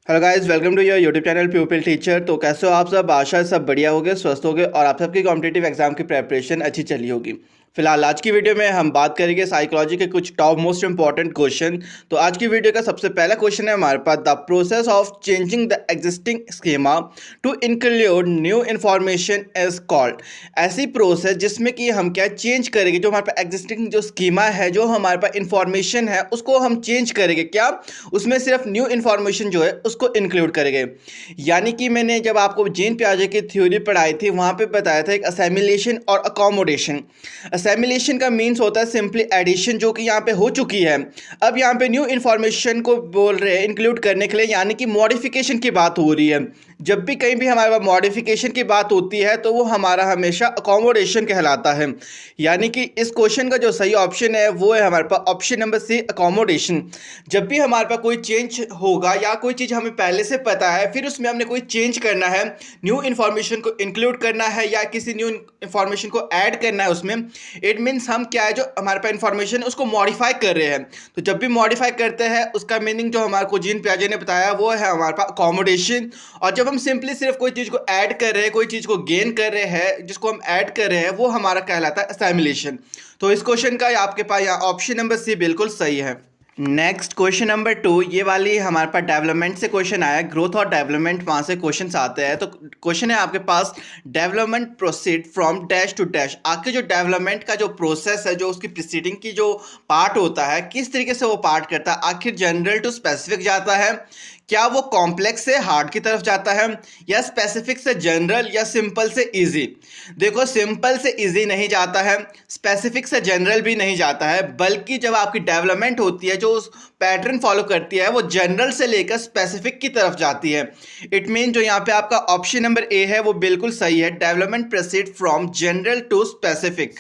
Hello guys, welcome to your YouTube channel pupil teacher. तो कैसे हो आप सब? आशा है सब बढ़िया होगे, स्वस्थ होगे और आप सबकी कॉम्पिटिटिव एग्जाम की प्रेपरेशन अच्छी चली होगी। फिलहाल आज की वीडियो में हम बात करेंगे साइकोलॉजी के कुछ टॉप मोस्ट इंपॉर्टेंट क्वेश्चन। तो आज की वीडियो का सबसे पहला क्वेश्चन है हमारे पास, the process of changing the existing schema to include new information is called. ऐसी प्रोसेस जिसमें कि हम क्या चेंज करेंगे, जो हमारे पास एग्जिस्टिंग जो स्कीमा है, जो हमारे पास इंफॉर्मेशन है, उसको हम चेंज करेंगे। क्या उसमें सिर्फ न्यू इन्फॉर्मेशन जो है उसको इंक्लूड करेंगे। यानी कि मैंने जब आपको जीन पियाजे की थ्योरी पढ़ाई थी, वहाँ पे बताया था एक असेमिलेशन और अकोमोडेशन। असेमिलेशन का मीन्स होता है सिंपली एडिशन, जो कि यहाँ पे हो चुकी है। अब यहाँ पे न्यू इन्फॉर्मेशन को बोल रहे हैं इंक्लूड करने के लिए, यानी कि मॉडिफिकेशन की बात हो रही है। जब भी कहीं भी हमारे पास मॉडिफिकेशन की बात होती है तो वो हमारा हमेशा अकोमोडेशन कहलाता है। यानी कि इस क्वेश्चन का जो सही ऑप्शन है वो है हमारे पास ऑप्शन नंबर सी, अकोमोडेशन। जब भी हमारे पास कोई चेंज होगा या कोई चीज़ हमें पहले से पता है, फिर उसमें हमने कोई चेंज करना है, न्यू इन्फॉर्मेशन को इंक्लूड करना है या किसी न्यू इन्फॉर्मेशन को ऐड करना है उसमें, इट मीन्स हम क्या है, जो हमारे पास इन्फॉर्मेशन उसको मॉडिफाई कर रहे हैं। तो जब भी मॉडिफाई करते हैं उसका मीनिंग जो हमारे को जीन पियाजे ने बताया वो है हमारे पास अकोमोडेशन। और जब हम सिंपली सिर्फ कोई चीज़ को ऐड कर रहे हैं, कोई चीज़ को गेन कर रहे हैं, जिसको हम ऐड कर रहे हैं, वो हमारा कहलाता है असेमिलेशन। तो इस क्वेश्चन का आपके पास यहाँ ऑप्शन नंबर सी बिल्कुल सही है। नेक्स्ट क्वेश्चन नंबर 2, ये वाली हमारे पास डेवलपमेंट से क्वेश्चन आया, ग्रोथ और डेवलपमेंट वहाँ से क्वेश्चन आते हैं। तो क्वेश्चन है आपके पास, development proceed from dash to dash. आपके जो डेवलपमेंट का जो प्रोसेस है, जो उसकी प्रीसीडिंग की जो पार्ट होता है, किस तरीके से वो पार्ट करता है? आखिर जनरल टू स्पेसिफिक जाता है, क्या वो कॉम्प्लेक्स से हार्ड की तरफ जाता है, या स्पेसिफिक से जनरल, या सिंपल से इजी? देखो, सिंपल से इजी नहीं जाता है, स्पेसिफिक से जनरल भी नहीं जाता है, बल्कि जब आपकी डेवलपमेंट होती है जो उस पैटर्न फॉलो करती है, वो जनरल से लेकर स्पेसिफिक की तरफ जाती है। इट मीन जो यहाँ पे आपका ऑप्शन नंबर ए है वो बिल्कुल सही है, development proceed from general to specific.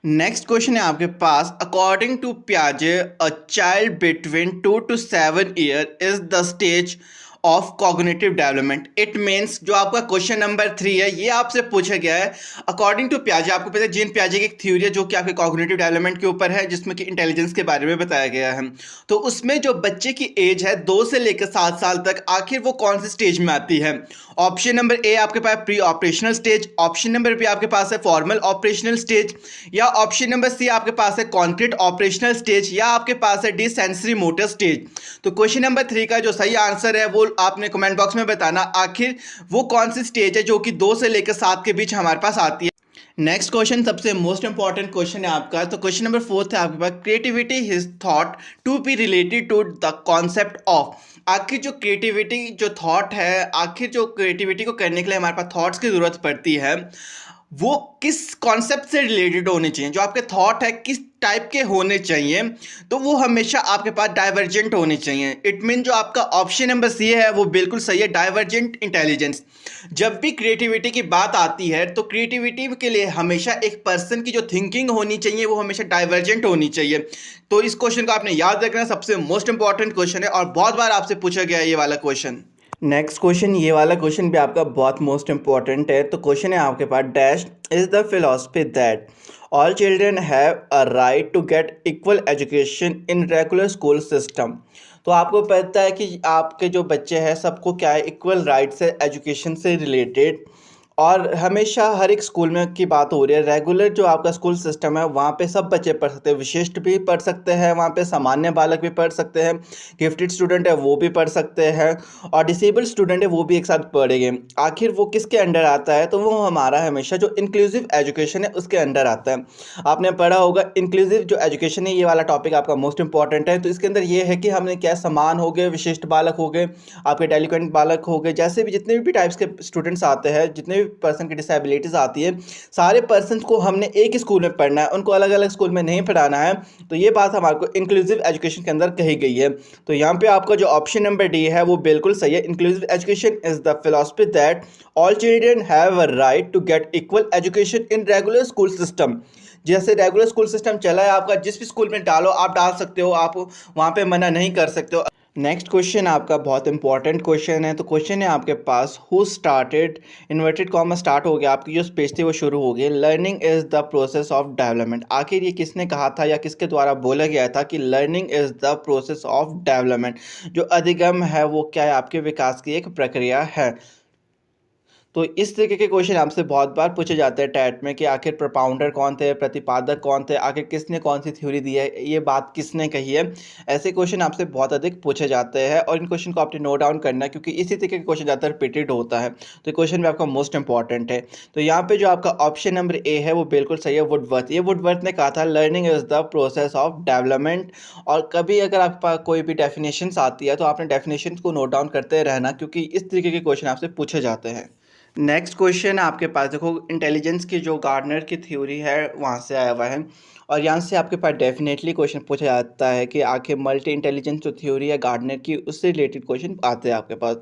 Next question है आपके पास, अकॉर्डिंग टू पियाजे a child between 2 to 7 year is the stage of cognitive development. It means जो आपका क्वेश्चन नंबर 3 है ये आपसे पूछा गया है अकॉर्डिंग टू पियाजे। आपको पता है जीन पियाजे की एक थ्योरी है जो कि आपके कॉग्निटिव डेवलपमेंट के ऊपर है, जिसमें कि इंटेलिजेंस के बारे में बताया गया है। तो उसमें जो बच्चे की एज है 2 से लेकर 7 साल तक, आखिर वो कौन से स्टेज में आती है? ऑप्शन नंबर ए आपके पास pre operational stage, option number B आपके पास है फॉर्मल ऑपरेशनल स्टेज, या ऑप्शन नंबर सी आपके पास है कॉन्क्रीट ऑपरेशनल स्टेज, या आपके पास है डी सेंसरी मोटर स्टेज। तो क्वेश्चन नंबर 3 का जो सही आंसर है वो आपने कमेंट बॉक्स में बताना, आखिर वो कौन सी स्टेज है जो कि 2 से लेकर 7 के बीच हमारे पास आती है। नेक्स्ट क्वेश्चन सबसे मोस्ट इंपॉर्टेंट क्वेश्चन है आपका। तो क्वेश्चन नंबर 4 है आपके पास, creativity is thought to be related to the concept of. आखिर जो क्रिएटिविटी जो थॉट है, आखिर जो क्रिएटिविटी को करने के लिए हमारे पास थॉट्स की ज़रूरत पड़ती है, वो किस कॉन्सेप्ट से रिलेटेड होने चाहिए? जो आपके थॉट है किस टाइप के होने चाहिए? तो वो हमेशा आपके पास डाइवर्जेंट होने चाहिए। इट मीन जो आपका ऑप्शन नंबर सी है वो बिल्कुल सही है, डाइवर्जेंट इंटेलिजेंस। जब भी क्रिएटिविटी की बात आती है तो क्रिएटिविटी के लिए हमेशा एक पर्सन की जो थिंकिंग होनी चाहिए वो हमेशा डाइवर्जेंट होनी चाहिए। तो इस क्वेश्चन को आपने याद रखना, सबसे मोस्ट इंपॉर्टेंट क्वेश्चन है और बहुत बार आपसे पूछा गया है ये वाला क्वेश्चन। नेक्स्ट क्वेश्चन, ये वाला क्वेश्चन भी आपका बहुत मोस्ट इंपॉर्टेंट है। तो क्वेश्चन है आपके पास, dash is the philosophy that all children have a right to get equal education in regular school system. तो आपको पता है कि आपके जो बच्चे हैं सबको क्या है, इक्वल राइट्स है एजुकेशन से रिलेटेड। और हमेशा हर एक स्कूल में की बात हो रही है, रेगुलर जो आपका स्कूल सिस्टम है वहाँ पे सब बच्चे पढ़ सकते हैं, विशिष्ट भी पढ़ सकते हैं, वहाँ पे सामान्य बालक भी पढ़ सकते हैं, गिफ्टेड स्टूडेंट है वो भी पढ़ सकते हैं, और डिसेबल्ड स्टूडेंट है वो भी एक साथ पढ़ेंगे। आखिर वो किसके अंडर आता है? तो वो हमारा हमेशा जो इंक्लूसिव एजुकेशन है उसके अंडर आता है। आपने पढ़ा होगा इंक्लूसिव जो एजुकेशन है, ये वाला टॉपिक आपका मोस्ट इंपॉर्टेंट है। तो इसके अंदर ये है कि हमने क्या, समान हो गए, विशिष्ट बालक हो गए, आपके डेलिक्वेंट बालक हो गए, जैसे भी जितने भी टाइप्स के स्टूडेंट्स आते हैं, जितने पर्सन की डिसेबिलिटीज आती है, सारे पर्सन को हमने एक ही स्कूल में पढ़ना है, उनको अलग अलग स्कूल में नहीं पढ़ाना है। तो ये बात हमारे को इंक्लूसिव एजुकेशन के अंदर कही गई है। तो यहाँ पे आपका जो ऑप्शन नंबर डी है वो बिल्कुल सही है, inclusive education is the philosophy that all children have a right to get equal education in regular school system. जैसे रेगुलर स्कूल सिस्टम चला है आपका, जिस भी स्कूल में डालो आप डाल सकते हो, आप वहाँ पे मना नहीं कर सकते हो। नेक्स्ट क्वेश्चन आपका बहुत इंपॉर्टेंट क्वेश्चन है। तो क्वेश्चन है आपके पास, who started, inverted comma start हो गया, आपकी जो स्पीच थी वो शुरू हो गई, learning is the process of development. आखिर ये किसने कहा था या किसके द्वारा बोला गया था कि learning is the process of development? जो अधिगम है वो क्या है, आपके विकास की एक प्रक्रिया है। तो इस तरीके के क्वेश्चन आपसे बहुत बार पूछे जाते हैं टैट में कि आखिर प्रोपाउंडर कौन थे, प्रतिपादक कौन थे, आखिर किसने कौन सी थ्योरी दी है, ये बात किसने कही है। ऐसे क्वेश्चन आपसे बहुत अधिक पूछे जाते हैं और इन क्वेश्चन को आपने नोट डाउन करना है, क्योंकि इसी तरीके के क्वेश्चन ज़्यादातर रिपीटेड होता है। तो क्वेश्चन भी आपका मोस्ट इंपॉर्टेंट है। तो यहाँ पे जो आपका ऑप्शन नंबर ए है वो बिल्कुल सही है, वुडवर्थ। ये वुडवर्थ ने कहा था learning is the process of development. और कभी अगर आपके पास कोई भी डेफिनेशंस आती है तो आपने डेफिनेशंस को नोट डाउन करते रहना, क्योंकि इस तरीके के क्वेश्चन आपसे पूछे जाते हैं। नेक्स्ट क्वेश्चन आपके पास देखो, इंटेलिजेंस की जो गार्डनर की थ्योरी है वहाँ से आया हुआ है। और यहाँ से आपके पास डेफिनेटली क्वेश्चन पूछा जाता है कि आखिर मल्टी इंटेलिजेंस जो थ्योरी है गार्डनर की, उससे रिलेटेड क्वेश्चन आते हैं आपके पास।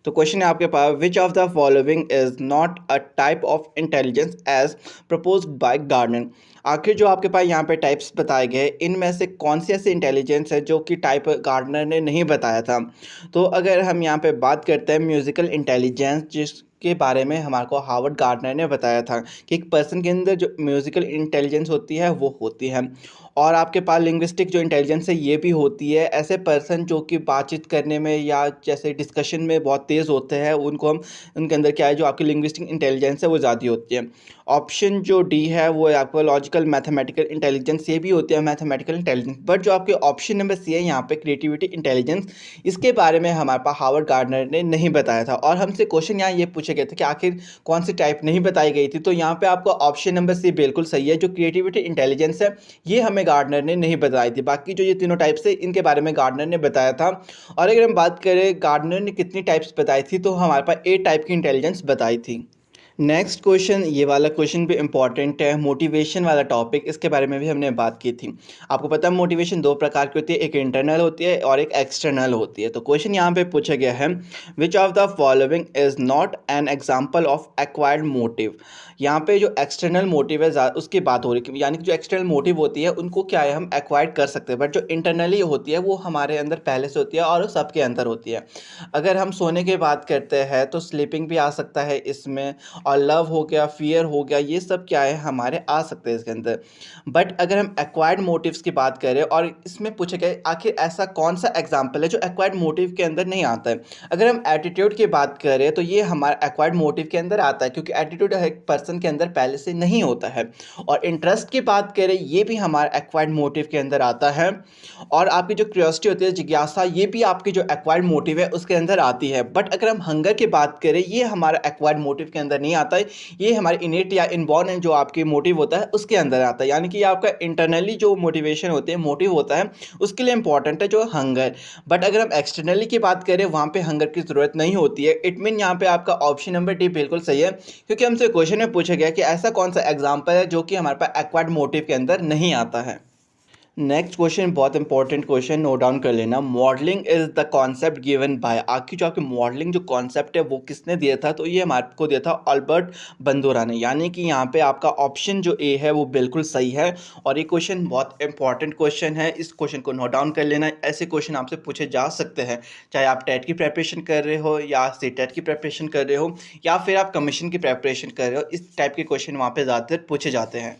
तो क्वेश्चन है आपके पास, which of the following is not a type of intelligence as proposed by Gardner. आखिर जो आपके पास यहाँ पे टाइप्स बताए गए, इनमें से कौन सी ऐसी इंटेलिजेंस है जो कि टाइप गार्डनर ने नहीं बताया था। तो अगर हम यहाँ पे बात करते हैं म्यूजिकल इंटेलिजेंस, जिसके बारे में हमारे को हार्वर्ड गार्डनर ने बताया था कि एक पर्सन के अंदर जो म्यूजिकल इंटेलिजेंस होती है वो होती है। और आपके पास लिंग्विस्टिक जो इंटेलिजेंस है ये भी होती है। ऐसे पर्सन जो कि बातचीत करने में या जैसे डिस्कशन में बहुत तेज़ होते हैं, उनको हम, उनके अंदर क्या है, जो आपकी लिंग्विस्टिक इंटेलिजेंस है वो ज़्यादा होती है। ऑप्शन जो डी है वो आपका लॉजिकल मैथमेटिकल इंटेलिजेंस, ये भी होती है मैथमेटिकल इंटेलिजेंस। बट जो आपके ऑप्शन नंबर सी है यहाँ पे क्रिएटिविटी इंटेलिजेंस, इसके बारे में हमारे पास हार्वर्ड गार्डनर ने नहीं बताया था। और हमसे क्वेश्चन यहाँ ये पूछे गए थे कि आखिर कौन सी टाइप नहीं बताई गई थी। तो यहाँ पे आपको ऑप्शन नंबर सी बिल्कुल सही है, जो क्रिएटिविटी इंटेलिजेंस है ये हमें गार्डनर ने नहीं बताई थी। बाकी जो ये तीनों टाइप्स है इनके बारे में गार्डनर ने बताया था। और अगर हम बात करें गार्डनर ने कितनी टाइप्स बताई थी, तो हमारे पास ए टाइप की इंटेलिजेंस बताई थी। नेक्स्ट क्वेश्चन, ये वाला क्वेश्चन भी इंपॉर्टेंट है, मोटिवेशन वाला टॉपिक, इसके बारे में भी हमने बात की थी। आपको पता है मोटिवेशन दो प्रकार की होती है, एक इंटरनल होती है और एक एक्सटर्नल होती है। तो क्वेश्चन यहाँ पे पूछा गया है, विच of the following is not an example of acquired motive. यहाँ पे जो एक्सटर्नल मोटिव है उसकी बात हो रही है, यानी कि जो एक्सटर्नल मोटिव होती है उनको क्या है, हम एक्वायर्ड कर सकते हैं। बट जो इंटरनली होती है वो हमारे अंदर पहले से होती है और सबके अंदर होती है। अगर हम सोने की बात करते हैं तो स्लीपिंग भी आ सकता है इसमें, और लव हो गया, फियर हो गया, ये सब क्या है हमारे आ सकते हैं इसके अंदर। बट अगर हम एक्वायर्ड मोटिव्स की बात करें, और इसमें पूछा गया आखिर ऐसा कौन सा एग्जाम्पल है जो एक्वायर्ड मोटिव के अंदर नहीं आता है। अगर हम एटीट्यूड की बात करें तो ये हमारा एक्वायर्ड मोटिव के अंदर आता है, क्योंकि एटीट्यूड एक पर्सन के अंदर पहले से नहीं होता है। और इंटरेस्ट की बात करें, ये भी हमारा एक्वायर्ड मोटिव के अंदर आता है। और आपकी जो क्यूरियोसिटी होती है, जिज्ञासा, ये भी आपकी जो एक्वायर्ड मोटिव है उसके अंदर आती है। बट अगर हम हंगर की बात करें, ये हमारा एक्वायर्ड मोटिव के अंदर नहीं आता है, ये हमारे इनेट या इनबॉर्न जो आपके मोटिव होता है उसके अंदर आता है। यानी कि आपका इंटरनली जो मोटिवेशन होते हैं, मोटिव होता है, उसके लिए इंपॉर्टेंट है जो हंगर। बट अगर हम एक्सटर्नली की बात करें, वहाँ पे हंगर की ज़रूरत नहीं होती है। इट मीन यहाँ पे आपका ऑप्शन नंबर डी बिल्कुल सही है, क्योंकि हमसे क्वेश्चन में पूछा गया कि ऐसा कौन सा एग्जाम्पल है जो कि हमारे पास एक्वायर्ड मोटिव के अंदर नहीं आता है। नेक्स्ट क्वेश्चन बहुत इंपॉर्टेंट क्वेश्चन, नोट डाउन कर लेना। Modelling is the concept given by, आखिर जो आपकी मॉडलिंग जो कॉन्सेप्ट है वो किसने दिया था, तो ये हमारे को दिया था अल्बर्ट बंदूरा ने। यानी कि यहाँ पे आपका ऑप्शन जो ए है वो बिल्कुल सही है। और ये क्वेश्चन बहुत इंपॉर्टेंट क्वेश्चन है, इस क्वेश्चन को नोट डाउन कर लेना। ऐसे क्वेश्चन आपसे पूछे जा सकते हैं, चाहे आप टेट की प्रेपरेशन कर रहे हो या सीटेट की प्रेपरेशन कर रहे हो या फिर आप कमीशन की प्रेपरेशन कर रहे हो, इस टाइप के क्वेश्चन वहाँ पर ज़्यादातर पूछे जाते हैं।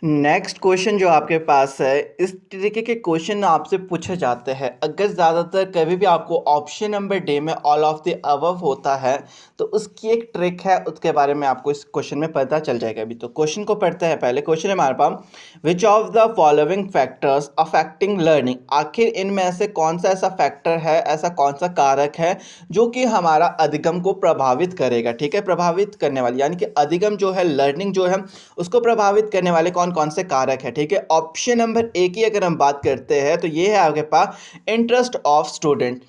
नेक्स्ट क्वेश्चन जो आपके पास है, इस तरीके के क्वेश्चन आपसे पूछे जाते हैं। अगर ज़्यादातर कभी भी आपको ऑप्शन नंबर डे में ऑल ऑफ द अबव होता है तो उसकी एक ट्रिक है, उसके बारे में आपको इस क्वेश्चन में पता चल जाएगा। अभी तो क्वेश्चन को पढ़ते हैं। पहले क्वेश्चन है हमारे पास, which of the following factors affecting learning. आखिर इनमें से कौन सा ऐसा फैक्टर है, ऐसा कौन सा कारक है जो कि हमारा अधिगम को प्रभावित करेगा। ठीक है, प्रभावित करने वाली, यानी कि अधिगम जो है, लर्निंग जो है, उसको प्रभावित करने वाले कौन कौन से कारक है। ठीक है, ऑप्शन नंबर ए की अगर हम बात करते हैं तो ये है आपके पास इंटरेस्ट ऑफ स्टूडेंट।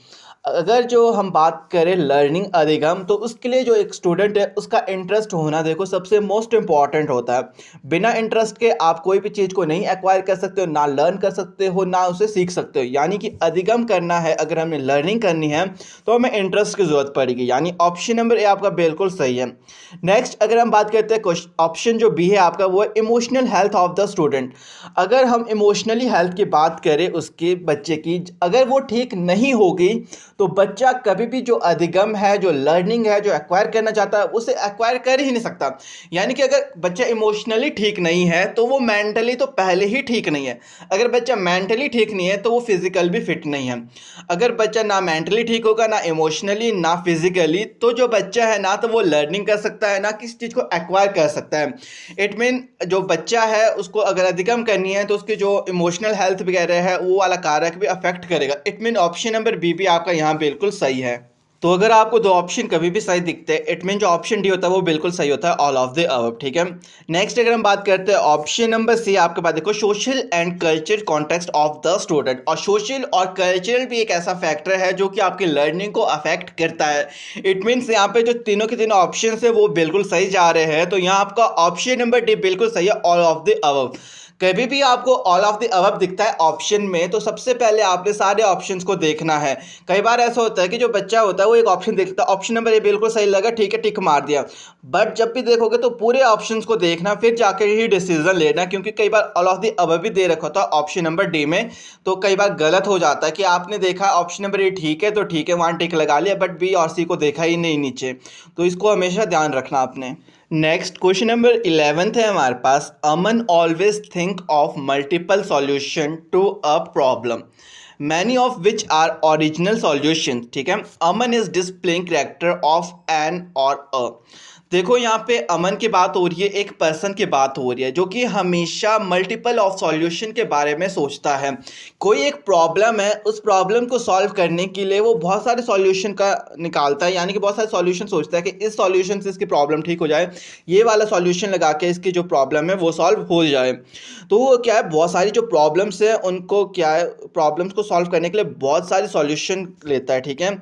अगर जो हम बात करें लर्निंग अधिगम, तो उसके लिए जो एक स्टूडेंट है उसका इंटरेस्ट होना देखो सबसे मोस्ट इम्पॉर्टेंट होता है। बिना इंटरेस्ट के आप कोई भी चीज़ को नहीं एक्वायर कर सकते हो, ना लर्न कर सकते हो, ना उसे सीख सकते हो। यानी कि अधिगम करना है, अगर हमें लर्निंग करनी है तो हमें इंटरेस्ट की ज़रूरत पड़ेगी। यानी ऑप्शन नंबर ए आपका बिल्कुल सही है। नेक्स्ट अगर हम बात करते हैं ऑप्शन जो बी है आपका, वो है emotional health of the student. अगर हम इमोशनली हेल्थ की बात करें उसके बच्चे की, अगर वो ठीक नहीं होगी तो बच्चा कभी भी जो अधिगम है, जो लर्निंग है, जो एक्वायर करना चाहता है, उसे एक्वायर कर ही नहीं सकता। यानी कि अगर बच्चा इमोशनली ठीक नहीं है तो वो मेंटली तो पहले ही ठीक नहीं है। अगर बच्चा मेंटली ठीक नहीं है तो वो फिजिकल भी फिट नहीं है। अगर बच्चा ना मेंटली ठीक होगा, ना इमोशनली, ना फिजिकली, तो जो बच्चा है ना तो वो लर्निंग कर सकता है, ना किसी चीज़ को एक्वायर कर सकता है। इट मीन जो बच्चा है उसको अगर अधिगम करनी है तो उसकी जो इमोशनल हेल्थ वगैरह है वो वाला कारक भी अफेक्ट करेगा। It mean option number B भी आपका यहाँ बिल्कुल सही है। तो अगर आपको दो ऑप्शन कभी भी सही दिखते हैं, इट मीन जो ऑप्शन डी होता है वो बिल्कुल सही होता है, ऑल ऑफ द अबव। ठीक है। नेक्स्ट अगर हम बात करते हैं ऑप्शन नंबर सी, आपके पास देखो social and culture context of the student. और सोशल और कल्चरल भी एक ऐसा फैक्टर है जो कि आपकी लर्निंग को अफेक्ट करता है। इट मीन्स यहाँ पे जो तीनों के तीनों ऑप्शन है वो बिल्कुल सही जा रहे हैं। तो यहाँ आपका ऑप्शन नंबर डी बिल्कुल सही है, ऑल ऑफ द अबव। कभी भी आपको ऑल ऑफ द अबव दिखता है ऑप्शन में तो सबसे पहले आपने सारे ऑप्शंस को देखना है। कई बार ऐसा होता है कि जो बच्चा होता है वो एक ऑप्शन देखता है, ऑप्शन नंबर ए बिल्कुल सही लगा, ठीक है, टिक मार दिया। बट जब भी देखोगे तो पूरे ऑप्शंस को देखना, फिर जाकर ही डिसीजन लेना, क्योंकि कई बार ऑल ऑफ द अबव भी दे रखा होता है ऑप्शन नंबर डी में। तो कई बार गलत हो जाता है कि आपने देखा ऑप्शन नंबर ए ठीक है तो ठीक है, वहाँ टिक लगा लिया, बट बी और सी को देखा ही नहीं नीचे। तो इसको हमेशा ध्यान रखना आपने। नेक्स्ट क्वेश्चन नंबर 11 है हमारे पास। Aman always think of multiple solution to a problem, many of which are original solution. ठीक है। Aman is displaying character of an और अ। देखो यहाँ पे अमन की बात हो रही है, एक पर्सन की बात हो रही है जो कि हमेशा मल्टीपल ऑफ सॉल्यूशन के बारे में सोचता है। कोई एक प्रॉब्लम है, उस प्रॉब्लम को सॉल्व करने के लिए वो बहुत सारे सॉल्यूशन का निकालता है। यानी कि बहुत सारे सॉल्यूशन सोचता है कि इस सॉल्यूशन से इसकी प्रॉब्लम ठीक हो जाए, ये वाला सॉल्यूशन लगा के इसकी जो प्रॉब्लम है वो सॉल्व हो जाए। तो वो क्या है, बहुत सारी जो प्रॉब्लम्स है उनको क्या है, प्रॉब्लम्स को सॉल्व करने के लिए बहुत सारे सॉल्यूशन लेता है। ठीक है।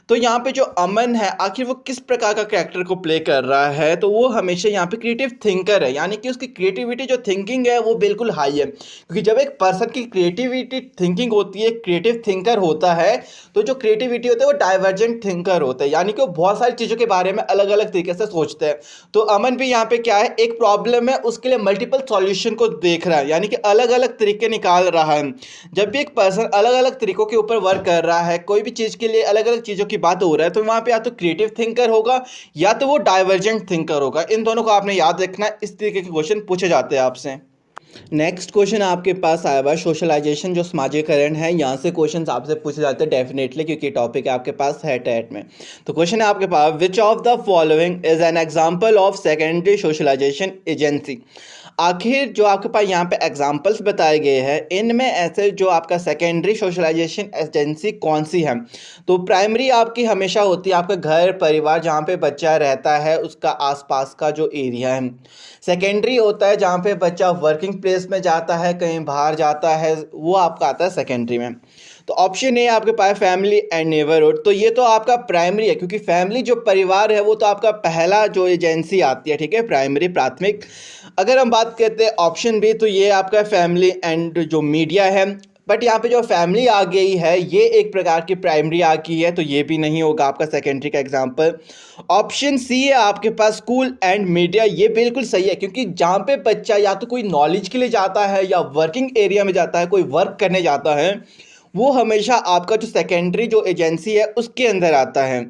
तो यहाँ पे जो अमन है आखिर वो किस प्रकार का कैरेक्टर को प्ले कर रहा है, तो वो हमेशा यहाँ पे क्रिएटिव थिंकर है। यानी कि उसकी क्रिएटिविटी जो थिंकिंग है वो बिल्कुल हाई है, क्योंकि जब एक पर्सन की क्रिएटिविटी थिंकिंग होती है, क्रिएटिव थिंकर होता है, तो जो क्रिएटिविटी होता है वो डाइवर्जेंट थिंकर होता है। यानी कि वो बहुत सारी चीज़ों के बारे में अलग अलग तरीके से सोचते हैं। तो अमन भी यहाँ पे क्या है, एक प्रॉब्लम है उसके लिए मल्टीपल सॉल्यूशन को देख रहा है, यानी कि अलग अलग तरीके निकाल रहा है। जब भी एक पर्सन अलग अलग तरीकों के ऊपर वर्क कर रहा है, कोई भी चीज़ के लिए अलग अलग चीज़ों की बात हो रहा है, तो वहाँ पे या तो क्रिएटिव थिंकर होगा या तो वो डाइवर्जेंट थिंकर होगा। इन दोनों को आपने याद रखना है, इस तरीके के क्वेश्चन पूछे जाते हैं आपसे। नेक्स्ट क्वेश्चन आपके पास आया हुआ है सोशलाइजेशन, जो समाजीकरण है, यहाँ से क्वेश्चंस आपसे पूछे जाते हैं डेफिनेटली, क्योंकि टॉपिक आपके पास है टेट में। तो क्वेश्चन है आपके पास, which of the following is an example of secondary socialization agency. आखिर जो आपके पास यहाँ पे एग्जांपल्स बताए गए हैं, इनमें ऐसे जो आपका सेकेंडरी सोशलाइजेशन एजेंसी कौन सी है। तो प्राइमरी आपकी हमेशा होती है आपका घर परिवार, जहाँ पे बच्चा रहता है उसका आसपास का जो एरिया है। सेकेंडरी होता है जहाँ पे बच्चा वर्किंग प्लेस में जाता है, कहीं बाहर जाता है, वो आपका आता है सेकेंडरी में। तो ऑप्शन ए आपके पास फैमिली एंड नेबरहुड, तो ये तो आपका प्राइमरी है, क्योंकि फैमिली जो परिवार है वो तो आपका पहला जो एजेंसी आती है। ठीक है, प्राइमरी प्राथमिक। अगर हम बात करते हैं ऑप्शन बी, तो ये आपका फैमिली एंड जो मीडिया है, बट यहाँ पे जो फैमिली आ गई है ये एक प्रकार की प्राइमरी आ गई है, तो ये भी नहीं होगा आपका सेकेंडरी का एग्जाम्पल। ऑप्शन सी है आपके पास स्कूल एंड मीडिया, ये बिल्कुल सही है, क्योंकि जहाँ पे बच्चा या तो कोई नॉलेज के लिए जाता है या वर्किंग एरिया में जाता है, कोई वर्क करने जाता है, वो हमेशा आपका जो सेकेंडरी जो एजेंसी है उसके अंदर आता है।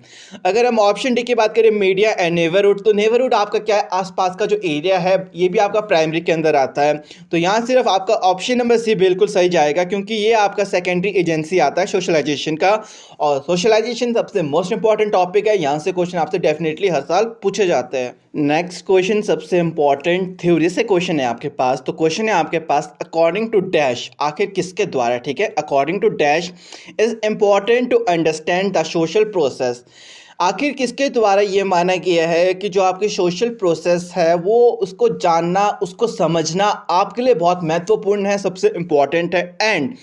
अगर हम ऑप्शन डी की बात करें मीडिया एंड नेबरहुड, तो नेबरहुड आपका क्या है, आसपास का जो एरिया है, ये भी आपका प्राइमरी के अंदर आता है। तो यहाँ सिर्फ आपका ऑप्शन नंबर सी बिल्कुल सही जाएगा, क्योंकि ये आपका सेकेंडरी एजेंसी आता है सोशलाइजेशन का। और सोशलाइजेशन सबसे मोस्ट इंपॉर्टेंट टॉपिक है, यहाँ से क्वेश्चन आपसे डेफिनेटली हर साल पूछे जाते हैं। नेक्स्ट क्वेश्चन सबसे इंपॉर्टेंट थ्योरी से क्वेश्चन है आपके पास। तो क्वेश्चन है आपके पास, अकॉर्डिंग टू डैश, आखिर किसके द्वारा। ठीक है, according to dash is important to understand the social process. आखिर किसके द्वारा ये माना गया है कि जो आपकी सोशल प्रोसेस है वो उसको जानना, उसको समझना आपके लिए बहुत महत्वपूर्ण है, सबसे इम्पॉर्टेंट है। And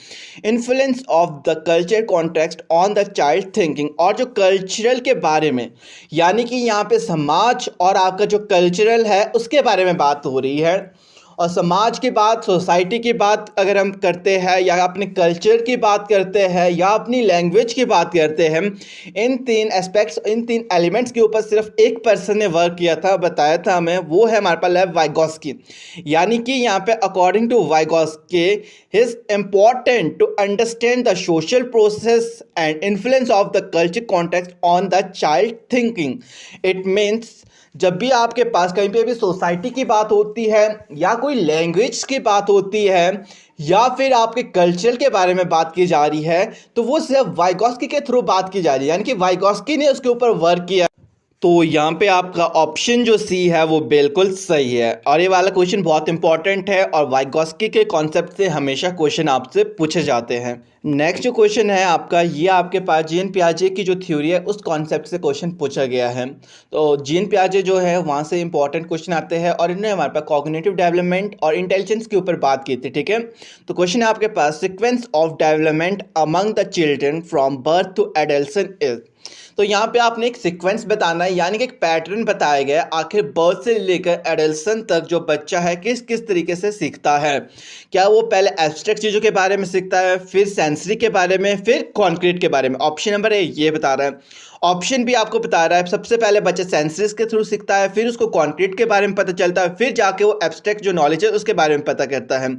influence of the culture context on the child thinking, और जो कल्चरल के बारे में, यानी कि यहाँ पे समाज और आपका जो कल्चरल है उसके बारे में बात हो रही है। और समाज की बात, सोसाइटी की बात अगर हम करते हैं, या अपने कल्चर की बात करते हैं, या अपनी लैंग्वेज की बात करते हैं, इन तीन एस्पेक्ट्स, इन तीन एलिमेंट्स के ऊपर सिर्फ एक पर्सन ने वर्क किया था, बताया था हमें, वो है हमारे पास लेव वाइगोस्की। यानी कि यहाँ पे according to Vygotsky, is important to understand the social process and influence of the culture context on the child thinking. It means जब भी आपके पास कहीं पे भी सोसाइटी की बात होती है, या कोई लैंग्वेज की बात होती है, या फिर आपके कल्चर के बारे में बात की जा रही है, तो वो सिर्फ वाइगोस्की के थ्रू बात की जा रही है, यानी कि वाइगोस्की ने उसके ऊपर वर्क किया। तो यहाँ पे आपका ऑप्शन जो सी है वो बिल्कुल सही है। और ये वाला क्वेश्चन बहुत इंपॉर्टेंट है, और वाइगोस्की के कॉन्सेप्ट से हमेशा क्वेश्चन आपसे पूछे जाते हैं। नेक्स्ट जो क्वेश्चन है आपका, ये आपके पास जीन पियाजे की जो थ्योरी है उस कॉन्सेप्ट से क्वेश्चन पूछा गया है। तो जीन पियाजे जो है वहाँ से इंपॉर्टेंट क्वेश्चन आते हैं, और इन्होंने हमारे पास कॉग्निटिव डेवलपमेंट और इंटेलिजेंस के ऊपर बात की थी, ठीक है। तो क्वेश्चन है आपके पास, sequence of development among the children from birth to adolescence is. तो यहाँ पे आपने एक सीक्वेंस बताना है, यानी कि एक पैटर्न बताया गया है, आखिर बर्थ से लेकर एडल्सन तक जो बच्चा है किस किस तरीके से सीखता है। क्या वो पहले एब्स्ट्रैक्ट चीज़ों के बारे में सीखता है, फिर सेंसरी के बारे में, फिर कॉन्क्रीट के बारे में। ऑप्शन नंबर ए ये बता रहा है। ऑप्शन भी आपको बता रहा है सबसे पहले बच्चा सेंसरीज के थ्रू सीखता है, फिर उसको कॉन्क्रीट के बारे में पता चलता है, फिर जाके वो एब्स्ट्रैक्ट जो नॉलेज है उसके बारे में पता करता है।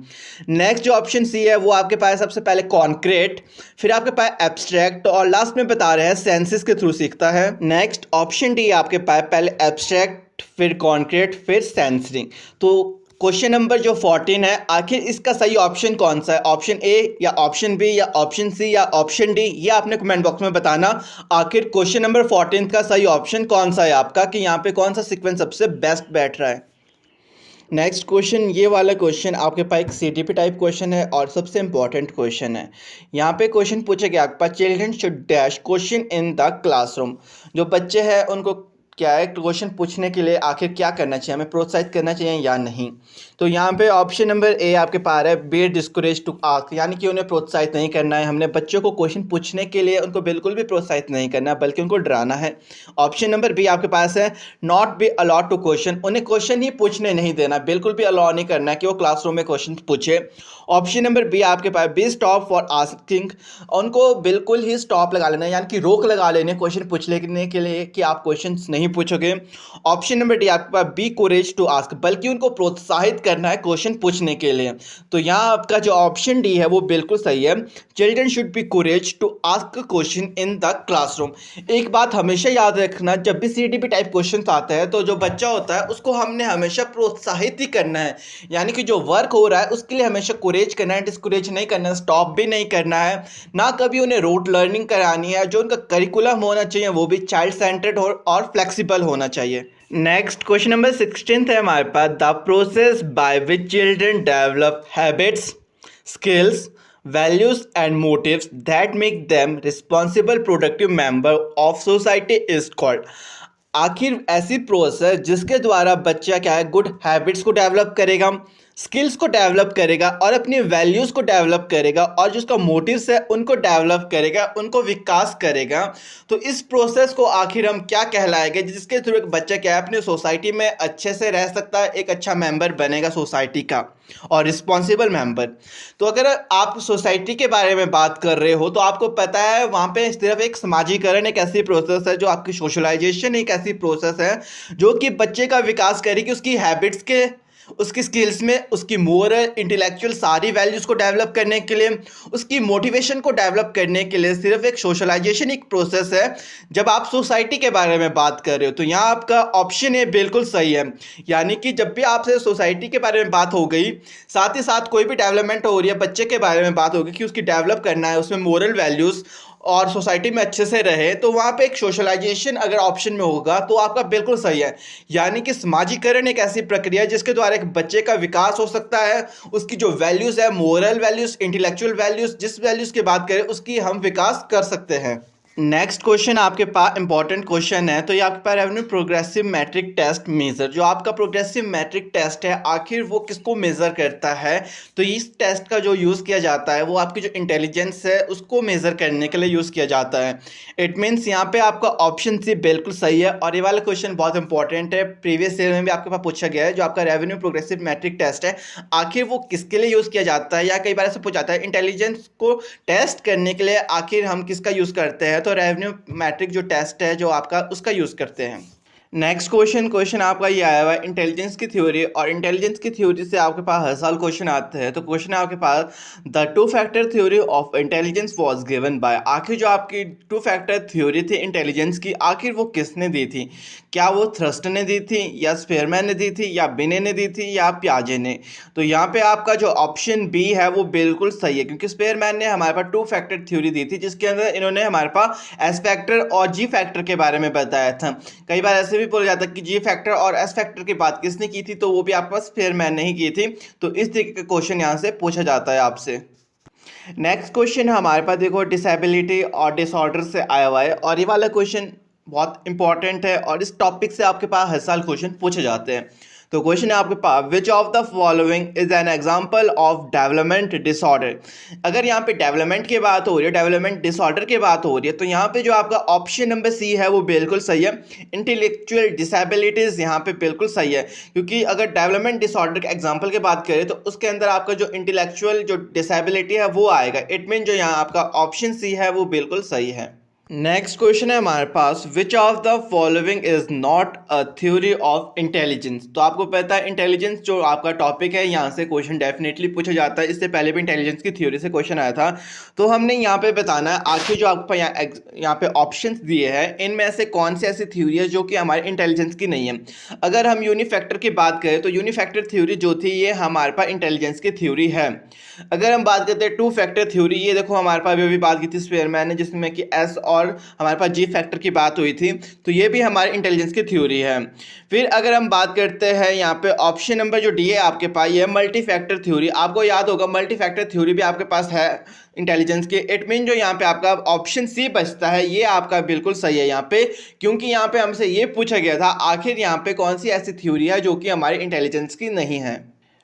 नेक्स्ट जो ऑप्शन सी है वो आपके पास सबसे पहले कॉन्क्रीट, फिर आपके पास एब्स्ट्रैक्ट, और लास्ट में बता रहे हैं सेंसेस के थ्रू सीखता है। नेक्स्ट ऑप्शन डी आपके पास पहले एब्स्ट्रैक्ट, फिर कॉन्क्रीट, फिर सेंसरी। तो क्वेश्चन नंबर जो 14 है, आखिर इसका सही ऑप्शन कौन सा है? ऑप्शन ए, या ऑप्शन बी, या ऑप्शन सी, या ऑप्शन डी? ये आपने कमेंट बॉक्स में बताना। आखिर क्वेश्चन नंबर 14 का सही ऑप्शन कौन सा है आपका, कि यहाँ पे कौन सा सीक्वेंस सबसे बेस्ट बैठ रहा है। नेक्स्ट क्वेश्चन, ये वाला क्वेश्चन आपके पास एक सीटीपी टाइप क्वेश्चन है, और सबसे इंपॉर्टेंट क्वेश्चन है। यहाँ पे क्वेश्चन पूछा गया आपके पास, children should dash question in the classroom. जो बच्चे हैं उनको क्या है, क्वेश्चन पूछने के लिए आखिर क्या करना चाहिए, हमें प्रोत्साहित करना चाहिए या नहीं। तो यहाँ पे ऑप्शन नंबर ए आपके पास है, बी डिस्करेज टू आस्क, यानी कि उन्हें प्रोत्साहित नहीं करना है। हमने बच्चों को क्वेश्चन पूछने के लिए उनको बिल्कुल भी प्रोत्साहित नहीं करना, बल्कि उनको डराना है। ऑप्शन नंबर बी आपके पास है, not be allowed to question, उन्हें क्वेश्चन ही पूछने नहीं देना, बिल्कुल भी अलाउ नहीं करना है कि वो क्लासरूम में क्वेश्चन पूछे। ऑप्शन नंबर बी आपके पास, बी स्टॉप फॉर आस्किंग, उनको बिल्कुल ही स्टॉप लगा लेना, यानी कि रोक लगा लेने क्वेश्चन पूछने के लिए कि आप क्वेश्चन नहीं पूछोगे। ऑप्शन नंबर डी आपके पास, बी कोरेज टू आस्क, बल्कि उनको प्रोत्साहित करना है क्वेश्चन पूछने के लिए। तो यहाँ आपका जो ऑप्शन डी है वो बिल्कुल सही है, children should be courage to ask question in the classroom. एक बात हमेशा याद रखना, जब भी सीटीपी टाइप क्वेश्चन आते हैं तो जो बच्चा होता है उसको हमने हमेशा प्रोत्साहित ही करना है, यानी कि जो वर्क हो रहा है उसके लिए हमेशा कोरेज करना है, डिस्कोरेज नहीं करना है, स्टॉप भी नहीं करना है। ना कभी उन्हें रोट लर्निंग करानी है। जो उनका करिकुलम होना चाहिए वो भी चाइल्ड सेंटर्ड और फ्लेक्सिबल होना चाहिए। नेक्स्ट क्वेश्चन नंबर 16 है हमारे पास, the process by which children develop habits, skills, values and motives that make them responsible productive member of society is called। आखिर ऐसी प्रोसेस जिसके द्वारा बच्चा क्या है, गुड हैबिट्स को डेवलप करेगा, स्किल्स को डेवलप करेगा, और अपनी वैल्यूज़ को डेवलप करेगा, और जो उसका मोटिव्स है उनको डेवलप करेगा, उनको विकास करेगा। तो इस प्रोसेस को आखिर हम क्या कहलाएंगे, जिसके थ्रू एक बच्चा क्या है अपनी सोसाइटी में अच्छे से रह सकता है, एक अच्छा मेंबर बनेगा सोसाइटी का, और रिस्पॉन्सिबल मेंबर। तो अगर आप सोसाइटी के बारे में बात कर रहे हो तो आपको पता है वहाँ पे सिर्फ एक समाजीकरण एक ऐसी प्रोसेस है, जो आपकी सोशलाइजेशन एक ऐसी प्रोसेस है जो कि बच्चे का विकास करेगी, उसकी हैबिट्स के, उसकी स्किल्स में, उसकी मोरल इंटेलेक्चुअल सारी वैल्यूज़ को डेवलप करने के लिए, उसकी मोटिवेशन को डेवलप करने के लिए सिर्फ एक सोशलाइजेशन एक प्रोसेस है। जब आप सोसाइटी के बारे में बात कर रहे हो तो यहाँ आपका ऑप्शन ए बिल्कुल सही है, यानी कि जब भी आपसे सोसाइटी के बारे में बात हो गई, साथ ही साथ कोई भी डेवलपमेंट हो रही है, बच्चे के बारे में बात होगी कि उसकी डेवलप करना है, उसमें मोरल वैल्यूज़ और सोसाइटी में अच्छे से रहे, तो वहाँ पे एक सोशलाइजेशन अगर ऑप्शन में होगा तो आपका बिल्कुल सही है। यानी कि समाजीकरण एक ऐसी प्रक्रिया है जिसके द्वारा एक बच्चे का विकास हो सकता है, उसकी जो वैल्यूज़ है, मोरल वैल्यूज़, इंटेलेक्चुअल वैल्यूज़, जिस वैल्यूज़ की बात करें उसकी हम विकास कर सकते हैं। नेक्स्ट क्वेश्चन आपके पास इंपॉर्टेंट क्वेश्चन है। तो ये आपके पास Raven's progressive matrix test measure, जो आपका प्रोग्रेसिव मैट्रिक टेस्ट है आखिर वो किसको मेजर करता है। तो इस टेस्ट का जो यूज़ किया जाता है वो आपकी जो इंटेलिजेंस है उसको मेजर करने के लिए यूज़ किया जाता है। इट मीन्स यहाँ पे आपका ऑप्शन सी बिल्कुल सही है। और ये वाला क्वेश्चन बहुत इंपॉर्टेंट है, प्रीवियस ईयर में भी आपके पास पूछा गया है। जो आपका रेवेन्यू प्रोग्रेसिव मैट्रिक टेस्ट है आखिर वो किसके लिए यूज़ किया जाता है, या कई बार ऐसे पूछा जाता है इंटेलिजेंस को टेस्ट करने के लिए आखिर हम किसका यूज़ करते हैं। तो रेवेन्यू मैट्रिक जो टेस्ट है जो आपका उसका यूज़ करते हैं। नेक्स्ट क्वेश्चन आपका ये आया हुआ है इंटेलिजेंस की थ्योरी, और इंटेलिजेंस की थ्योरी से आपके पास हर साल क्वेश्चन आते हैं। तो क्वेश्चन है आपके पास the two factor theory of intelligence was given by, आखिर जो आपकी टू फैक्टर थ्योरी थी इंटेलिजेंस की आखिर वो किसने दी थी। क्या वो थ्रस्ट ने दी थी, या स्पेयरमैन ने दी थी, या बिने ने दी थी, या पियाजे ने। तो यहाँ पे आपका जो ऑप्शन बी है वो बिल्कुल सही है, क्योंकि स्पेयरमैन ने हमारे पास टू फैक्टर थ्योरी दी थी जिसके अंदर इन्होंने हमारे पास एस फैक्टर और जी फैक्टर के बारे में बताया था। कई बार ऐसे भी बोला जाता है कि जी फैक्टर और एस फैक्टर की बात किसने की थी, तो वो भी आपके पास स्पेयरमैन ने ही की थी। तो इस तरीके का क्वेश्चन यहाँ से पूछा जाता है आपसे। नेक्स्ट क्वेश्चन हमारे पास देखो डिसेबिलिटी और डिसऑर्डर से आया हुआ है, और ये वाला क्वेश्चन बहुत इंपॉर्टेंट है और इस टॉपिक से आपके पास हर साल क्वेश्चन पूछे जाते हैं। तो क्वेश्चन है आपके पास which of the following is an example of development disorder. अगर यहाँ पे डेवलपमेंट की बात हो रही है, डेवलपमेंट डिसऑर्डर की बात हो रही है, तो यहाँ पे जो आपका ऑप्शन नंबर सी है वो बिल्कुल सही है। इंटेलेक्चुअल डिसेबिलिटीज यहाँ पे बिल्कुल सही है, क्योंकि अगर डेवलपमेंट डिसऑर्डर के एग्जाम्पल की बात करें तो उसके अंदर आपका जो इंटेलेक्चुअल जो डिसेबिलिटी है वो आएगा। इट मीन जो यहाँ आपका ऑप्शन सी है वो बिल्कुल सही है। नेक्स्ट क्वेश्चन है हमारे पास which of the following is not a theory of intelligence. तो आपको पता है इंटेलिजेंस जो आपका टॉपिक है यहाँ से क्वेश्चन डेफिनेटली पूछा जाता है। इससे पहले भी इंटेलिजेंस की थ्योरी से क्वेश्चन आया था। तो हमने यहाँ पे बताना है आखिर जो आपको यहाँ पे ऑप्शंस दिए हैं इनमें से कौन सी ऐसी थ्योरी है जो कि हमारे इंटेलिजेंस की नहीं है। अगर हम यूनिफैक्टर की बात करें तो यूनिफैक्टर थ्योरी जो थी ये हमारे पास इंटेलिजेंस की थ्योरी है। अगर हम बात करते हैं टू फैक्टर थ्योरी, ये देखो हमारे पास अभी बात की थी स्पेयरमैन ने जिसमें कि एस और हमारे पास जी फैक्टर की बात हुई थी, तो ये भी हमारे इंटेलिजेंस की थ्योरी है। फिर अगर हम बात करते हैं यहाँ पे ऑप्शन नंबर जो डी है आपके पास ये मल्टी फैक्टर थ्योरी। आपको याद होगा मल्टी फैक्टर थ्योरी भी आपके पास है इंटेलिजेंस के। इट मीन जो यहाँ पे आपका ऑप्शन सी बचता है ये आपका बिल्कुल सही है यहाँ पे, क्योंकि यहाँ पे हमसे ये पूछा गया था आखिर यहाँ पे कौन सी ऐसी थ्योरी है जो कि हमारे इंटेलिजेंस की नहीं है।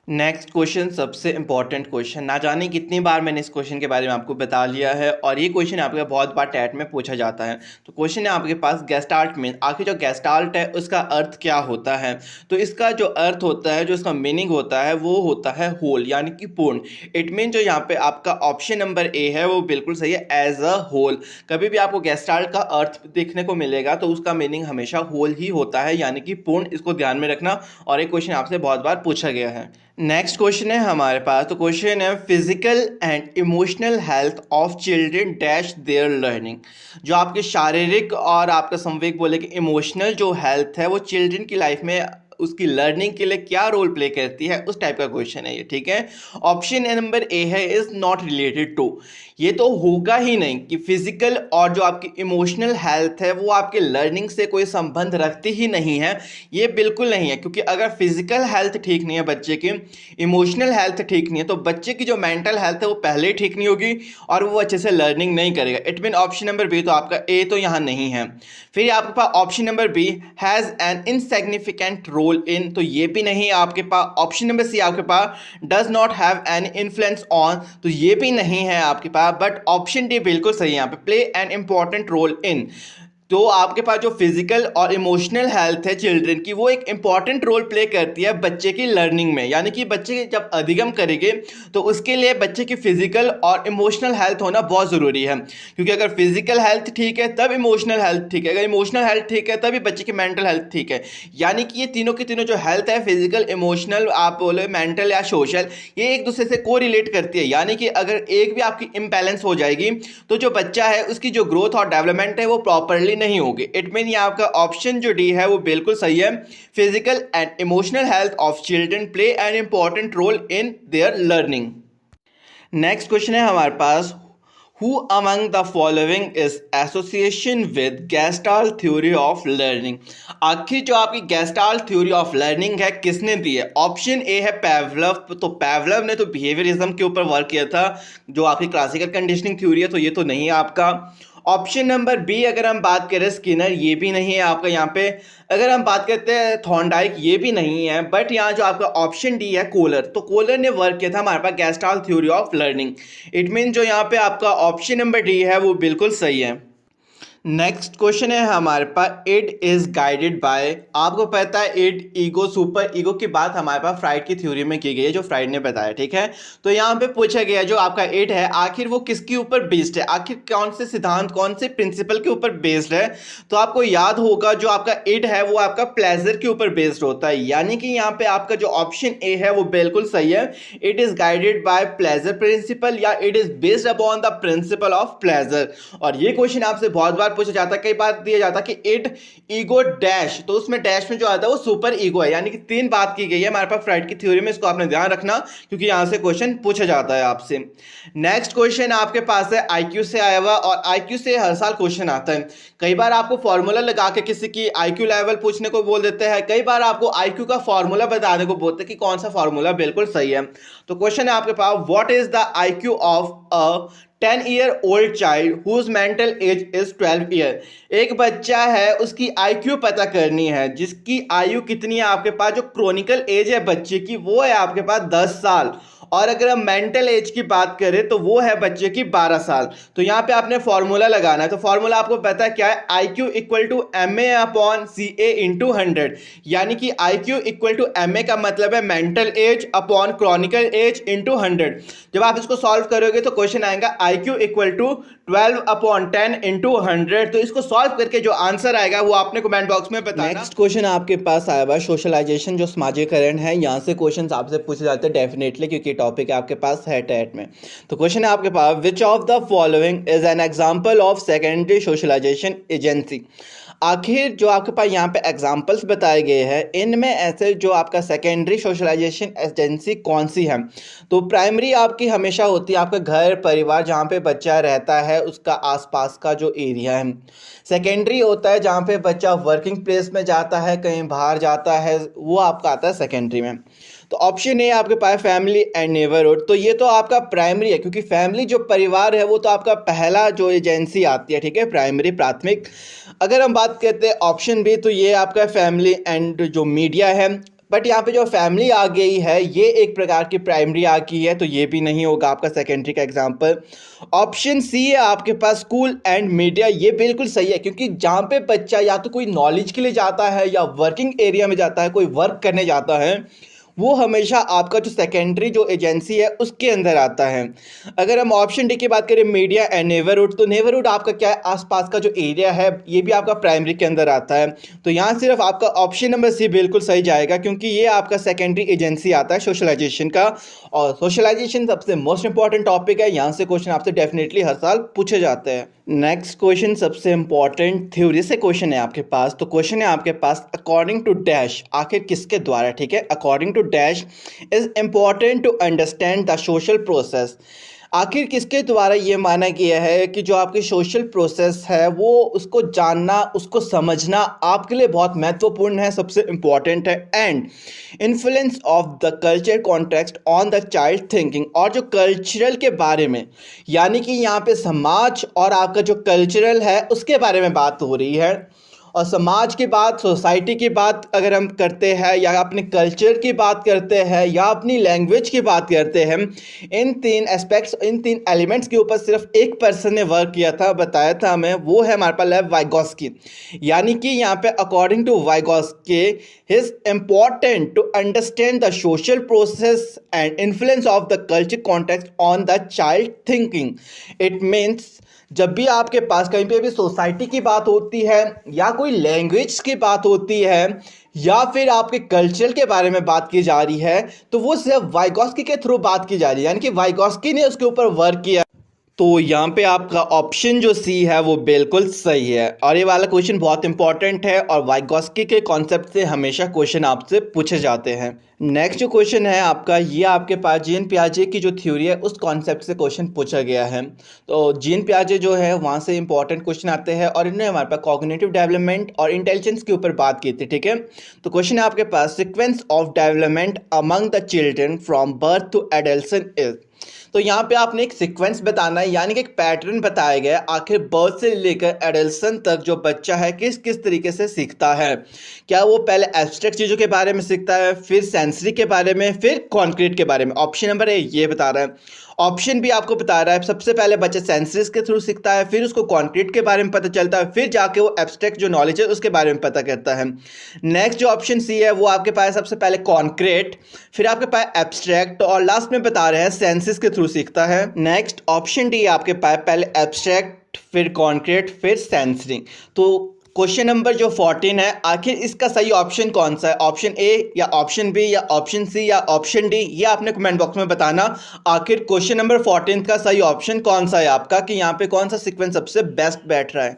नेक्स्ट क्वेश्चन सबसे इंपॉर्टेंट क्वेश्चन, ना जाने कितनी बार मैंने इस क्वेश्चन के बारे में आपको बता लिया है, और ये क्वेश्चन आपके बहुत बार टैट में पूछा जाता है। तो क्वेश्चन है आपके पास गेस्टाल्ट मीन, आखिर जो गेस्टाल्ट है उसका अर्थ क्या होता है। तो इसका जो अर्थ होता है, जो इसका मीनिंग होता है वो होता है होल, यानी कि पूर्ण। इट मीन जो यहाँ पे आपका ऑप्शन नंबर ए है वो बिल्कुल सही है, एज अ होल। कभी भी आपको गेस्टाल्ट का अर्थ देखने को मिलेगा तो उसका मीनिंग हमेशा होल ही होता है, यानी कि पूर्ण। इसको ध्यान में रखना, और एक क्वेश्चन आपसे बहुत बार पूछा गया है। नेक्स्ट क्वेश्चन है हमारे पास, तो क्वेश्चन है physical and emotional health of children dash there learning. जो आपके शारीरिक और आपका संवेग बोले कि इमोशनल जो हेल्थ है वो चिल्ड्रन की लाइफ में उसकी लर्निंग के लिए क्या रोल प्ले करती है, उस टाइप का क्वेश्चन है ये। ठीक है, ऑप्शन नंबर ए है इज नॉट रिलेटेड टू। ये तो होगा ही नहीं कि फिजिकल और जो आपकी इमोशनल हेल्थ है वो आपके लर्निंग से कोई संबंध रखती ही नहीं है। ये बिल्कुल नहीं है, क्योंकि अगर फिजिकल हेल्थ ठीक नहीं है बच्चे की, इमोशनल हेल्थ ठीक नहीं है, तो बच्चे की जो मेंटल हेल्थ है वो पहले ही ठीक नहीं होगी और वो अच्छे से लर्निंग नहीं करेगा। It mean option number B, तो आपका ए तो यहाँ नहीं है। फिर आपके पास option number B has an insignificant role in, तो ये भी नहीं है आपके पास। ऑप्शन नंबर सी आपके पास does not have any influence on, तो ये भी नहीं है आपके पास। बट ऑप्शन डी बिल्कुल सही है यहाँ पे, play an important role in. तो आपके पास जो फिजिकल और इमोशनल हेल्थ है चिल्ड्रन की वो एक इंपॉर्टेंट रोल प्ले करती है बच्चे की लर्निंग में, यानी कि बच्चे जब अधिगम करेंगे तो उसके लिए बच्चे की फिजिकल और इमोशनल हेल्थ होना बहुत ज़रूरी है। क्योंकि अगर फिजिकल हेल्थ ठीक है तब इमोशनल हेल्थ ठीक है, अगर इमोशनल हेल्थ ठीक है तभी बच्चे की मेंटल हेल्थ ठीक है। यानी कि ये तीनों की तीनों जो हेल्थ है फिजिकल, इमोशनल, आप बोले मेंटल या सोशल, ये एक दूसरे से को रिलेट करती है। यानी कि अगर एक भी आपकी इम्बैलेंस हो जाएगी तो जो बच्चा है उसकी जो ग्रोथ और डेवलपमेंट है वो प्रॉपरली नहीं होगी। इट मीन ये आपका ऑप्शन जो डी है वो बिल्कुल सही है, physical and emotional health of children play an important role in their learning. Next question है हमारे पास, Who among the following is association with Gestalt theory of learning? आखिर जो आपकी Gestalt theory of learning है किसने दी है। ऑप्शन ए है पैवलव, तो पैवलव ने तो बिहेवियरिज्म के ऊपर वर्क किया था, जो आपकी क्लासिकल कंडीशनिंग थ्योरी है, तो ये तो नहीं है आपका। ऑप्शन नंबर बी अगर हम बात करें स्किनर, ये भी नहीं है आपका यहाँ पे। अगर हम बात करते हैं थॉर्नडाइक, ये भी नहीं है। बट यहाँ जो आपका ऑप्शन डी है कोलर, तो कोलर ने वर्क किया था हमारे पास Gestalt theory of learning. It mean जो यहाँ पे आपका ऑप्शन नंबर डी है वो बिल्कुल सही है। नेक्स्ट क्वेश्चन है हमारे पास, इट इज गाइडेड बाय। आपको पता है इट ईगो सुपर ईगो की बात हमारे पास फ्राइड की थ्योरी में की गई है, जो फ्राइड ने बताया, ठीक है। तो यहाँ पे पूछा गया जो आपका इट है आखिर वो किसके ऊपर बेस्ड है, आखिर कौन से सिद्धांत कौन से प्रिंसिपल के ऊपर बेस्ड है। तो आपको याद होगा जो आपका इट है वो आपका प्लेजर के ऊपर बेस्ड होता है, यानी कि यहाँ पे आपका जो ऑप्शन ए है वो बिल्कुल सही है। It is guided by pleasure principle या it is based upon the principle of pleasure. और ये क्वेश्चन आपसे बहुत बार पूछा जाता है, कई बार दिया जाता है कि इट ईगो डैश, तो उसमें डैश में जो आता है वो सुपर ईगो है, यानी कि 3 बात की गई है हमारे पास फ्राइड की थ्योरी में। इसको आपने ध्यान रखना क्योंकि यहां से क्वेश्चन पूछा जाता है आपसे। नेक्स्ट क्वेश्चन आपके पास है आईक्यू से आया हुआ, और आईक्यू से हर साल क्वेश्चन आता है। कई बार आपको फॉर्मूला लगा के किसी की आईक्यू लेवल पूछने को बोल देते हैं, कई बार आपको आईक्यू का फॉर्मूला बताने को बोलते हैं कि कौन सा फॉर्मूला बिल्कुल सही है। तो क्वेश्चन है आपके पास, what is the IQ of a 10-year-old child whose mental age is 12 year. एक बच्चा है उसकी आईक्यू पता करनी है, जिसकी आयु कितनी है आपके पास, जो क्रोनिकल एज है बच्चे की वो है आपके पास 10 साल। और अगर हम मेंटल एज की बात करें तो वो है बच्चे की 12 साल। तो यहाँ पे आपने फॉर्मूला लगाना है, तो फॉर्मूला आपको पता है क्या है, I Q equal to M A upon C A into 100, यानी कि I Q equal to M A का मतलब है mental age upon chronological age into 100। जब आप इसको सॉल्व करोगे तो क्वेश्चन आएगा I Q equal to 12 upon 10 into 100। तो इसको सॉल्व करके जो आंसर आएगा वो आपने कमेंट बॉक्स में बताना। नेक्स्ट क्वेश्चन आपके पास आया हुआ सोशलाइजेशन, जो समाजीकरण है, यहाँ से क्वेश्चन आपसे पूछे जाते हैं डेफिनेटली, क्योंकि टॉपिक आपके पास है टेट में। तो क्वेश्चन है आपके पास, which of the following is an example of secondary socialization agency. आखिर जो आपके पास यहाँ पे एग्जांपल्स बताए गए हैं, इनमें ऐसे जो आपका सेकेंडरी सोशलाइजेशन एजेंसी कौन सी है। तो प्राइमरी आपकी हमेशा होती है आपका घर परिवार, जहाँ पे बच्चा रहता है उसका आसपास का जो एरिया है। सेकेंडरी होता है जहाँ पे बच्चा वर्किंग प्लेस में जाता है, कहीं बाहर जाता है, वो आपका आता है सेकेंडरी में। तो ऑप्शन ए आपके पास फैमिली एंड नेबरहुड, तो ये तो आपका प्राइमरी है, क्योंकि फैमिली जो परिवार है वो तो आपका पहला जो एजेंसी आती है, ठीक है, प्राइमरी प्राथमिक। अगर हम बात करते हैं ऑप्शन बी, तो ये आपका फैमिली एंड जो मीडिया है। बट यहाँ पे जो फैमिली आ गई है ये एक प्रकार की प्राइमरी आ गई है, तो ये भी नहीं होगा आपका सेकेंडरी का एग्जाम्पल। ऑप्शन सी है आपके पास स्कूल एंड मीडिया, ये बिल्कुल सही है, क्योंकि जहाँ पे बच्चा या तो कोई नॉलेज के लिए जाता है या वर्किंग एरिया में जाता है, कोई वर्क करने जाता है, वो हमेशा आपका जो सेकेंडरी जो एजेंसी है उसके अंदर आता है। अगर हम ऑप्शन डी की बात करें मीडिया एंड नेबरहुड, तो नेबरहुड आपका क्या है, आसपास का जो एरिया है, ये भी आपका प्राइमरी के अंदर आता है। तो यहाँ सिर्फ आपका ऑप्शन नंबर सी बिल्कुल सही जाएगा, क्योंकि ये आपका सेकेंडरी एजेंसी आता है सोशलाइजेशन का। और सोशलाइजेशन सबसे मोस्ट इंपॉर्टेंट टॉपिक है, यहाँ से क्वेश्चन आपसे डेफिनेटली हर साल पूछे जाते हैं। नेक्स्ट क्वेश्चन सबसे इंपॉर्टेंट थ्योरी से क्वेश्चन है आपके पास। तो क्वेश्चन है आपके पास, अकॉर्डिंग टू डैश, आखिर किसके द्वारा, ठीक है, according to dash is important to understand the social process. आखिर किसके द्वारा ये माना गया है कि जो आपकी सोशल प्रोसेस है वो उसको जानना उसको समझना आपके लिए बहुत महत्वपूर्ण है, सबसे इंपॉर्टेंट है। And influence of the culture context on the child thinking, और जो कल्चरल के बारे में, यानी कि यहाँ पे समाज और आपका जो कल्चरल है उसके बारे में बात हो रही है। और समाज की बात, सोसाइटी की बात अगर हम करते हैं, या अपने कल्चर की बात करते हैं, या अपनी लैंग्वेज की बात करते हैं, इन 3 एस्पेक्ट्स, इन 3 एलिमेंट्स के ऊपर सिर्फ एक पर्सन ने वर्क किया था, बताया था हमें, वो है हमारे पास लेव वाइगोस्की। यानी कि यहाँ पे according to Vygotsky is important to understand the social process and influence of the culture context on the child thinking. It means जब भी आपके पास कहीं पे भी सोसाइटी की बात होती है, या कोई लैंग्वेज की बात होती है, या फिर आपके कल्चर के बारे में बात की जा रही है, तो वो सिर्फ वाइगोस्की के थ्रू बात की जा रही है, यानी कि वाइगोस्की ने उसके ऊपर वर्क किया। तो यहाँ पे आपका ऑप्शन जो सी है वो बिल्कुल सही है। और ये वाला क्वेश्चन बहुत इंपॉर्टेंट है, और वाइगोस्की के कॉन्सेप्ट से हमेशा क्वेश्चन आपसे पूछे जाते हैं। नेक्स्ट जो क्वेश्चन है आपका, ये आपके पास जीन पियाजे की जो थ्योरी है उस कॉन्सेप्ट से क्वेश्चन पूछा गया है। तो जीन पियाजे जो है वहाँ से इंपॉर्टेंट क्वेश्चन आते हैं, और इन्होंने हमारे पास कॉग्निटिव डेवलपमेंट और इंटेलिजेंस के ऊपर बात की थी, ठीक है। तो क्वेश्चन है आपके पास, sequence of development among the children from birth to adolescence is. तो यहाँ पे आपने एक सीक्वेंस बताना है, यानी कि एक पैटर्न बताया गया है आखिर बर्थ से लेकर एडल्सन तक जो बच्चा है किस किस तरीके से सीखता है। क्या वो पहले एब्स्ट्रैक्ट चीज़ों के बारे में सीखता है, फिर सेंसरी के बारे में, फिर कॉन्क्रीट के बारे में। ऑप्शन नंबर ए ये बता रहा है। ऑप्शन भी आपको बता रहा है सबसे पहले बच्चा सेंसरीज के थ्रू सीखता है, फिर उसको कॉन्क्रीट के बारे में पता चलता है, फिर जाके वो एब्स्ट्रैक्ट जो नॉलेज है उसके बारे में पता करता है। नेक्स्ट जो ऑप्शन सी है वो आपके पास सबसे पहले कॉन्क्रीट, फिर आपके पास एब्स्ट्रैक्ट और लास्ट में बता रहे हैं सेंसेस के थ्रू सीखता है। नेक्स्ट ऑप्शन डी आपके पास पहले एब्स्ट्रैक्ट, फिर कॉन्क्रीट, फिर सेंसरी। तो क्वेश्चन नंबर जो 14 है, आखिर इसका सही ऑप्शन कौन सा है? ऑप्शन ए या ऑप्शन बी या ऑप्शन सी या ऑप्शन डी, ये आपने कमेंट बॉक्स में बताना। आखिर क्वेश्चन नंबर 14 का सही ऑप्शन कौन सा है आपका, कि यहाँ पे कौन सा सीक्वेंस सबसे बेस्ट बैठ रहा है।